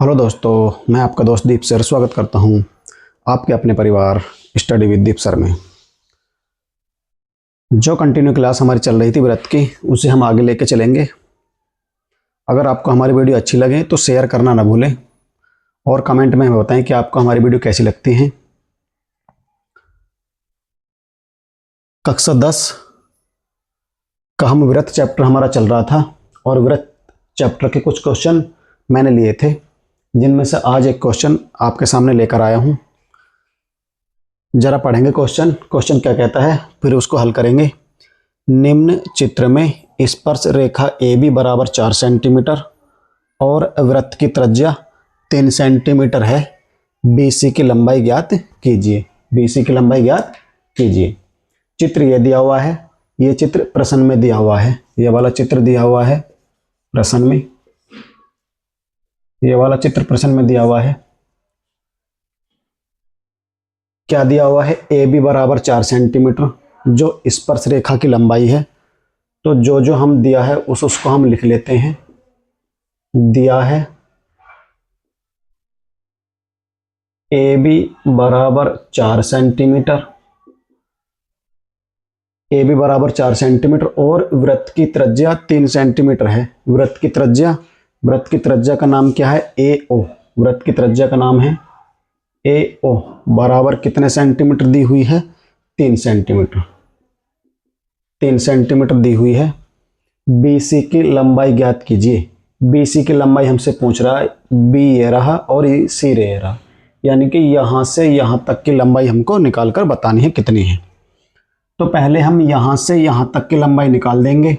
Hello दोस्तों, मैं आपका दोस्त दीप सर स्वागत करता हूं आपके अपने परिवार स्टडी विद दीप सर में। जो कंटिन्यू क्लास हमारी चल रही थी व्रत की, उसे हम आगे लेके चलेंगे। अगर आपको हमारी वीडियो अच्छी लगे तो शेयर करना ना भूलें और कमेंट में बताएं कि आपको हमारी वीडियो कैसी लगती है। कक्षा 10 का हम व्रत चैप्टर हमारा चल रहा था और व्रत चैप्टर के कुछ क्वेश्चन मैंने लिए थे, जिनमें से आज एक क्वेश्चन आपके सामने लेकर आया हूं। जरा पढ़ेंगे क्वेश्चन क्या कहता है, फिर उसको हल करेंगे। निम्न चित्र में स्पर्श रेखा ए बी बराबर 4 सेंटीमीटर और वृत्त की त्रिज्या 3 सेंटीमीटर है। बीसी की लंबाई ज्ञात कीजिए। बीसी की लंबाई ज्ञात कीजिए। चित्र ये दिया हुआ है, ये चित्र प्रश्न में दिया हुआ है। ये वाला चित्र दिया हुआ है प्रश्न में, ये वाला चित्र प्रश्न में दिया हुआ है। क्या दिया हुआ है? ए बी बराबर 4 सेंटीमीटर जो स्पर्श रेखा की लंबाई है। तो जो हम दिया है उसको हम लिख लेते हैं। दिया है ए बी बराबर 4 सेंटीमीटर, ए बी बराबर 4 सेंटीमीटर और वृत्त की त्रिज्या 3 सेंटीमीटर है। वृत्त की त्रिज्या का नाम क्या है? ए ओ। वृत्त की त्रिज्या का नाम है ए ओ बराबर कितने सेंटीमीटर दी हुई है? 3 सेंटीमीटर। 3 सेंटीमीटर दी हुई है। बीसी की लंबाई ज्ञात कीजिए। बीसी की लंबाई हमसे पूछ रहा है, बी ये रहा और सी ये रहा, यानी कि यहां से यहां तक की लंबाई हमको निकाल कर बतानी है कितनी है। तो पहले हम यहां से यहां तक की लंबाई निकाल देंगे,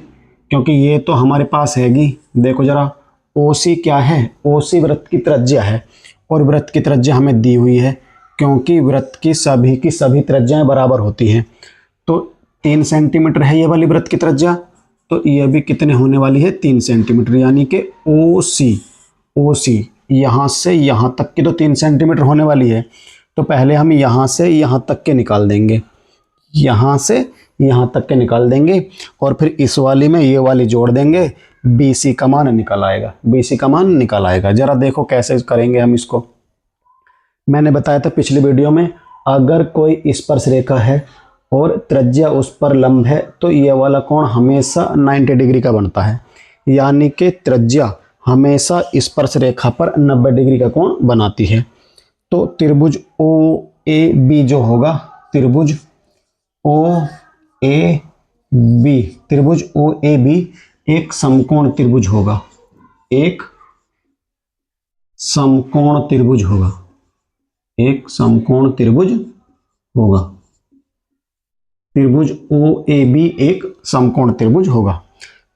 क्योंकि ये तो हमारे पास हैगी। देखो जरा, ओसी क्या है? ओसी वृत्त की त्रिज्या है और वृत्त की त्रिज्या हमें दी हुई है, क्योंकि वृत्त की सभी त्रिज्याएं बराबर होती हैं। तो 3 सेंटीमीटर है ये वाली वृत्त की त्रिज्या, तो ये भी कितने होने वाली है? 3 सेंटीमीटर, यानी कि ओसी यहाँ से यहाँ तक की तो 3 सेंटीमीटर होने वाली है। तो पहले हम यहाँ से यहाँ तक के निकाल देंगे, यहाँ से यहाँ तक के निकाल देंगे और फिर इस वाली में ये वाली जोड़ देंगे। बीसी का मान निकल आएगा। बीसी का मान निकल आएगा। जरा देखो कैसे करेंगे हम इसको। मैंने बताया था पिछली वीडियो में, अगर कोई स्पर्श रेखा है और त्रिज्या उस पर लंब है तो ये वाला कोण हमेशा 90 डिग्री का बनता है, यानी कि त्रिज्या हमेशा स्पर्श रेखा पर 90 डिग्री का कोण बनाती है। तो त्रिभुज ओ ए बी जो होगा, त्रिभुज ओ ए बी, त्रिभुज ओ ए बी एक समकोण त्रिभुज होगा। एक समकोण त्रिभुज होगा। एक समकोण त्रिभुज होगा। त्रिभुज ओ ए बी एक समकोण त्रिभुज होगा।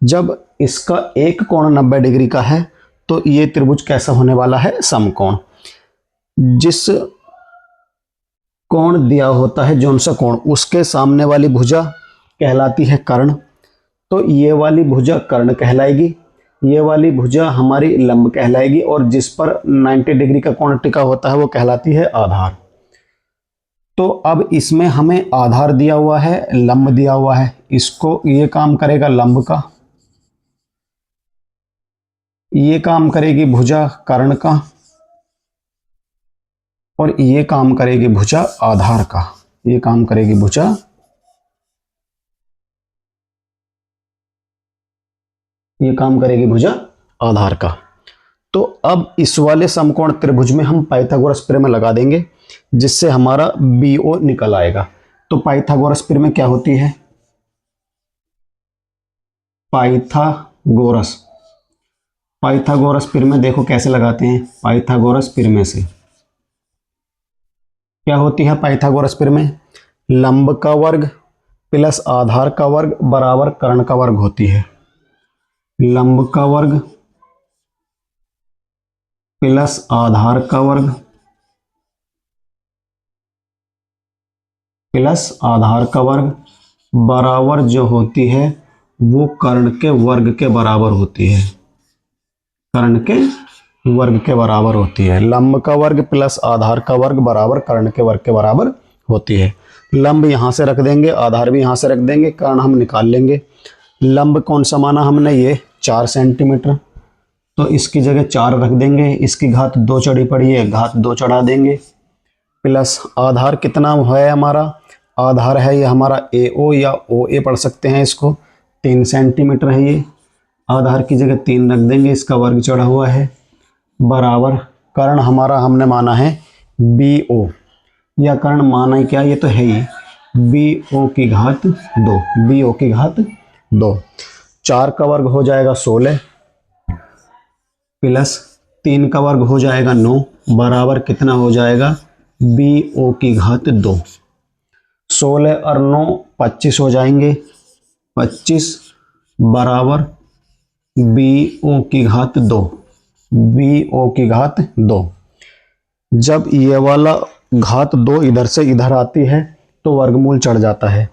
जब इसका एक कोण 90 डिग्री का है तो ये त्रिभुज कैसा होने वाला है? समकोण। जिस कोण दिया होता है, जोन सा कोण, उसके सामने वाली भुजा कहलाती है कर्ण। तो ये वाली भुजा कर्ण कहलाएगी, ये वाली भुजा हमारी लंब कहलाएगी और जिस पर 90 डिग्री का कोण टिका होता है वो कहलाती है आधार। तो अब इसमें हमें आधार दिया हुआ है, लंब दिया हुआ है। इसको ये काम करेगा लंब का, ये काम करेगी भुजा कर्ण का और ये काम करेगी भुजा आधार का। ये काम करेगी भुजा, ये काम करेगी भुजा आधार का। तो अब इस वाले समकोण त्रिभुज में हम पाइथागोरस प्रमेय लगा देंगे, जिससे हमारा BO निकल आएगा। तो पाइथागोरस प्रमेय क्या होती है? पाइथागोरस प्रमेय देखो कैसे लगाते हैं। पाइथागोरस प्रमेय से क्या होती है? पाइथागोरस प्रमेय लंब का वर्ग प्लस आधार का वर्ग बराबर कर्ण का वर्ग होती है। लंब का वर्ग प्लस आधार का वर्ग प्लस आधार का वर्ग बराबर जो होती है वो कर्ण के वर्ग के बराबर होती है। कर्ण के वर्ग के बराबर होती है। लंब का वर्ग प्लस आधार का वर्ग बराबर कर्ण के वर्ग के बराबर होती है। लंब यहाँ से रख देंगे, आधार भी यहाँ से रख देंगे, कर्ण हम निकाल लेंगे। लंब कौन सा माना हमने? ये 4 सेंटीमीटर। तो इसकी जगह 4 रख देंगे, इसकी घात 2 चढ़ी पड़ी है, घात 2 चढ़ा देंगे, प्लस आधार कितना है हमारा, आधार है ये हमारा AO या OA पढ़ सकते हैं इसको, 3 सेंटीमीटर है ये, आधार की जगह 3 रख देंगे, इसका वर्ग चढ़ा हुआ है, बराबर कर्ण हमारा हमने माना है BO, या कर्ण माना ही क्या, ये तो है ही BO की घात 2, BO की घात 2, 4 का वर्ग हो जाएगा 16 प्लस 3 का वर्ग हो जाएगा 9, बराबर कितना हो जाएगा BO की घात 2, 16 और 9 25 हो जाएंगे, 25 बराबर BO की घात 2, BO की घात 2। जब ये वाला घात 2 इधर से इधर आती है तो वर्गमूल चढ़ जाता है,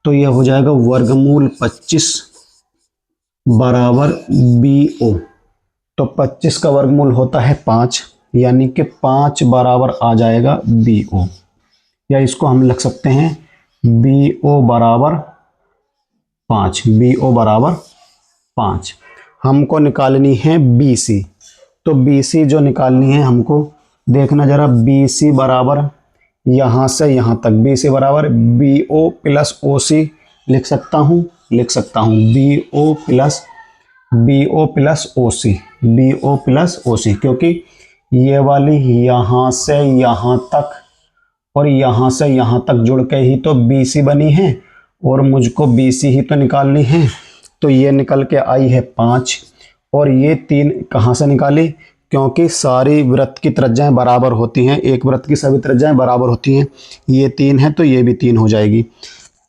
तो यह हो जाएगा वर्गमूल 25 बराबर BO। तो 25 का वर्गमूल होता है 5, यानी कि 5 बराबर आ जाएगा BO, या इसको हम लिख सकते हैं BO बराबर 5, BO बराबर 5। हमको निकालनी है BC, तो BC जो निकालनी है हमको, देखना जरा, BC बराबर यहाँ से यहाँ तक, BC बराबर BO प्लस OC लिख सकता हूँ, BO plus OC, BO plus OC, क्योंकि ये वाली यहाँ से यहाँ तक और यहाँ से यहाँ तक जुड़ के ही तो BC बनी है, और मुझको BC ही तो निकालनी है। तो ये निकल के आई है 5, और ये 3 कहाँ से निकाली, क्योंकि सारी वृत्त की त्रिज्याएं बराबर होती हैं, एक वृत्त की सभी त्रिज्याएं बराबर होती हैं, ये 3 है तो ये भी 3 हो जाएगी,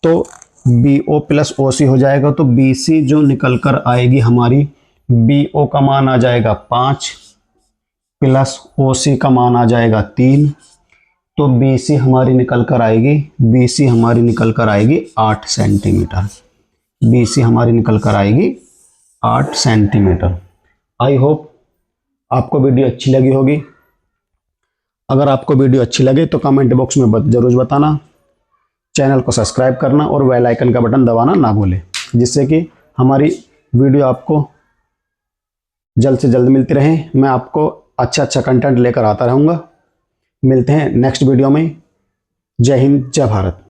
तो BO प्लस OC हो जाएगा। तो BC जो निकल कर आएगी हमारी, BO का मान आ जाएगा 5 प्लस OC का मान आ जाएगा 3, तो BC हमारी निकल कर आएगी, BC हमारी निकल कर आएगी 8 सेंटीमीटर, BC हमारी निकल कर आएगी 8 सेंटीमीटर। आई होप आपको वीडियो अच्छी लगी होगी। अगर आपको वीडियो अच्छी लगे तो कमेंट बॉक्स में ज़रूर बताना, चैनल को सब्सक्राइब करना और बेल आइकन का बटन दबाना ना भूलें, जिससे कि हमारी वीडियो आपको जल्द से जल्द मिलती रहे। मैं आपको अच्छा कंटेंट लेकर आता रहूँगा। मिलते हैं नेक्स्ट वीडियो में। जय हिंद, जय भारत।